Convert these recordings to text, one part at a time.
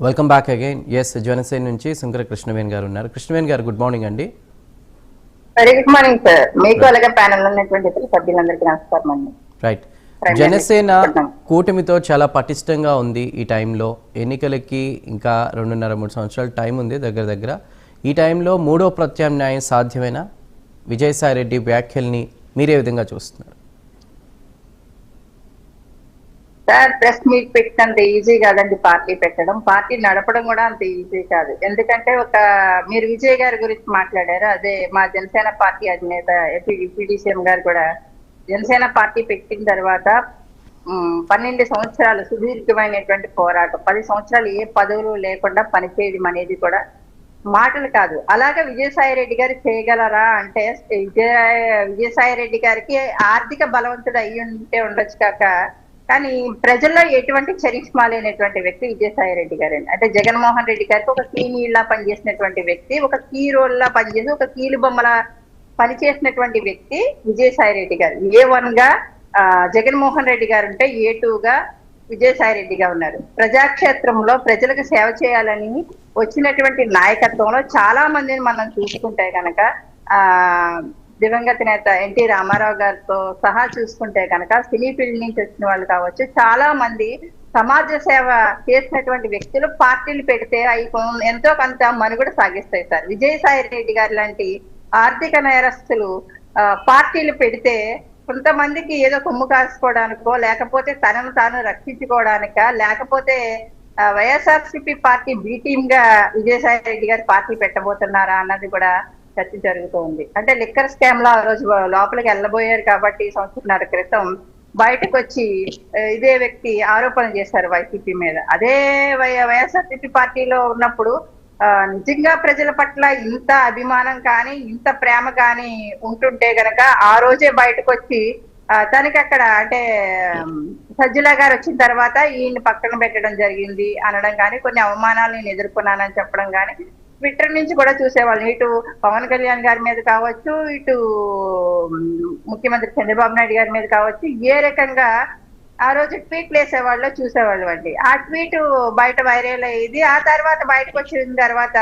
Welcome back again. Yes, Janasena నుంచి శంకర కృష్ణవేణి గారు ఉన్నారు. కృష్ణవేణి గారు, గుడ్ మార్నింగ్ అండి. Very good morning sir. మీకు అలాగే ప్యానల్ ఉన్నటువంటి ఇతర సభ్యులందరికీ నమస్కారం అండి. రైట్. జనసేన కూటమితో చాలా పటిష్టంగా ఉంది. ఈ టైంలో ఎన్నికలకి ఇంకా 2.5-3 సంవత్సరాల టైం ఉంది దగ్గర దగ్గర. ఈ టైంలో మూడో ప్రత్యామ్నాయం సాధ్యమేనా? విజయసాయి రెడ్డి వ్యాఖ్యల్ని మీరే విధంగా చూస్తున్నారు? సార్, ప్రెస్ మీట్ పెట్టినంత ఈజీ కాదండి పార్టీ పెట్టడం. పార్టీ నడపడం కూడా అంత ఈజీ కాదు. ఎందుకంటే మీరు విజయ్ గారి గురించి మాట్లాడారు. అదే మా జనసేన పార్టీ అధినేత ఏపీడీసీఎం గారు కూడా జనసేన పార్టీ పెట్టిన తర్వాత 12 సంవత్సరాలు సుదీర్ఘమైనటువంటి పోరాటం, 10 సంవత్సరాలు ఏ పదవులు లేకుండా పనిచేయడం అనేది కూడా మాటలు కాదు. అలాగే విజయసాయి రెడ్డి గారు చేయగలరా అంటే విజయసాయి రెడ్డి గారికి ఆర్థిక బలవంతుడు అయ్యి ఉంటే ఉండొచ్చు కాక, కానీ ప్రజల్లో ఎటువంటి చరిష్మా లేనటువంటి వ్యక్తి విజయసాయి రెడ్డి గారు అండి. అంటే జగన్మోహన్ రెడ్డి గారికి ఒక కీ నీళ్ళ పనిచేసినటువంటి వ్యక్తి, ఒక కీ రోల్ లా పనిచేసి ఒక కీలు బొమ్మల పనిచేసినటువంటి వ్యక్తి విజయసాయి రెడ్డి గారు. A1 గా జగన్మోహన్ రెడ్డి గారు ఉంటే A2 గా విజయసాయి రెడ్డి గారు ఉన్నారు. ప్రజాక్షేత్రంలో ప్రజలకు సేవ చేయాలని వచ్చినటువంటి నాయకత్వంలో చాలా మందిని మనం చూసుకుంటే కనుక దివంగత నేత ఎన్టీ రామారావు గారితో సహా చూసుకుంటే కనుక సినీ ఫీల్డ్ నుంచి వచ్చిన వాళ్ళు కావచ్చు, చాలా మంది సమాజ సేవ చేసినటువంటి వ్యక్తులు పార్టీలు పెడితే అవి ఎంతో కొంత మనుగడ సాగిస్తాయి సార్. విజయసాయి రెడ్డి గారు లాంటి ఆర్థిక నేరస్తులు పార్టీలు పెడితే కొంతమందికి ఏదో కొమ్ము కాసుకోవడానికో, లేకపోతే తనను తాను రక్షించుకోవడానిక, లేకపోతే వైఎస్ఆర్సీపీ పార్టీ బి టీమ్ గా విజయసాయి రెడ్డి గారు పార్టీ పెట్టబోతున్నారా అన్నది కూడా చర్చ జరుగుతూ ఉంది. అంటే లిక్కర్ స్కామ్ లో ఆ రోజు లోపలికి వెళ్ళబోయారు కాబట్టి సంవత్సరాల క్రితం బయటకు వచ్చి ఇదే వ్యక్తి ఆరోపణలు చేశారు వైసీపీ మీద. అదే వైఎస్ఆర్సీపీ పార్టీలో ఉన్నప్పుడు నిజంగా ప్రజల పట్ల ఇంత అభిమానం కానీ ఇంత ప్రేమ కానీ ఉంటుంటే గనక ఆ రోజే బయటకు వచ్చి తనకి అక్కడ అంటే సజ్జల గారు వచ్చిన తర్వాత ఈయన పక్కన పెట్టడం జరిగింది అనడం కానీ, కొన్ని అవమానాలు నేను ఎదుర్కొన్నానని చెప్పడం కానీ ట్విట్టర్ నుంచి కూడా చూసేవాళ్ళు. ఇటు పవన్ కళ్యాణ్ గారి మీద కావచ్చు, ఇటు ముఖ్యమంత్రి చంద్రబాబు నాయుడు గారి మీద కావచ్చు, ఏ రకంగా ఆ రోజు ట్వీట్లు వేసేవాళ్ళు చూసేవాళ్ళు అండి. ఆ ట్వీట్ బయట వైరల్ అయ్యేది. ఆ తర్వాత బయటకు వచ్చిన తర్వాత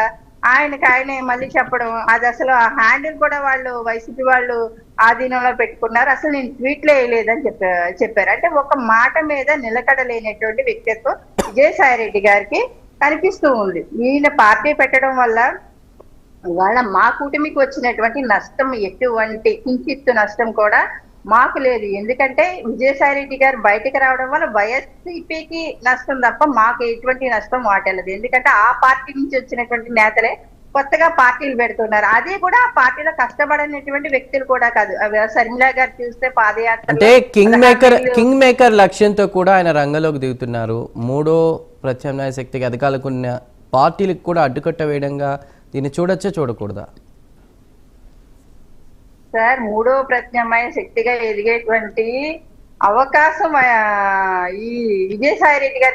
ఆయనే మళ్ళీ చెప్పడం, అది అసలు ఆ హ్యాండిల్ కూడా వాళ్ళు వైసీపీ వాళ్ళు ఆధీనంలో పెట్టుకున్నారు, అసలు నేను ట్వీట్లే వేయలేదని చెప్పారు. అంటే ఒక మాట మీద నిలకడలేనటువంటి వ్యక్తిత్వం విజయసాయి రెడ్డి గారికి కనిపిస్తూ ఉంది. ఈయన పార్టీ పెట్టడం వల్ల ఇవాళ మా కూటమికి వచ్చినటువంటి నష్టం ఎటువంటి కించిత్తు నష్టం కూడా మాకు లేదు. ఎందుకంటే విజయసాయి రెడ్డి గారు బయటకు రావడం వల్ల వైఎస్సీపీకి నష్టం తప్ప మాకు ఎటువంటి నష్టం వాటలేదు. ఎందుకంటే ఆ పార్టీ నుంచి వచ్చినటువంటి నేతలే కొత్తగా పార్టీలు పెడుతున్నారు. అది కూడా ఆ పార్టీలో కష్టపడినటువంటి వ్యక్తులు కూడా కాదు. శర్మిలా గారు చూస్తే పాదయాత్ర అంటే కింగ్ మేకర్ లక్ష్యంతో కూడా ఆయన రంగంలోకి దిగుతున్నారు. మూడో ప్రత్యామ్నాయ శక్తికి అధికారులకున్న పార్టీలకు కూడా అడ్డుకట్ట వేయడంగా దీన్ని చూడొచ్చా, చూడకూడదా? సార్, మూడో ప్రత్యామ్నాయ శక్తిగా ఎదిగేటువంటి అవకాశం ఈ విజయసాయి రెడ్డి గారు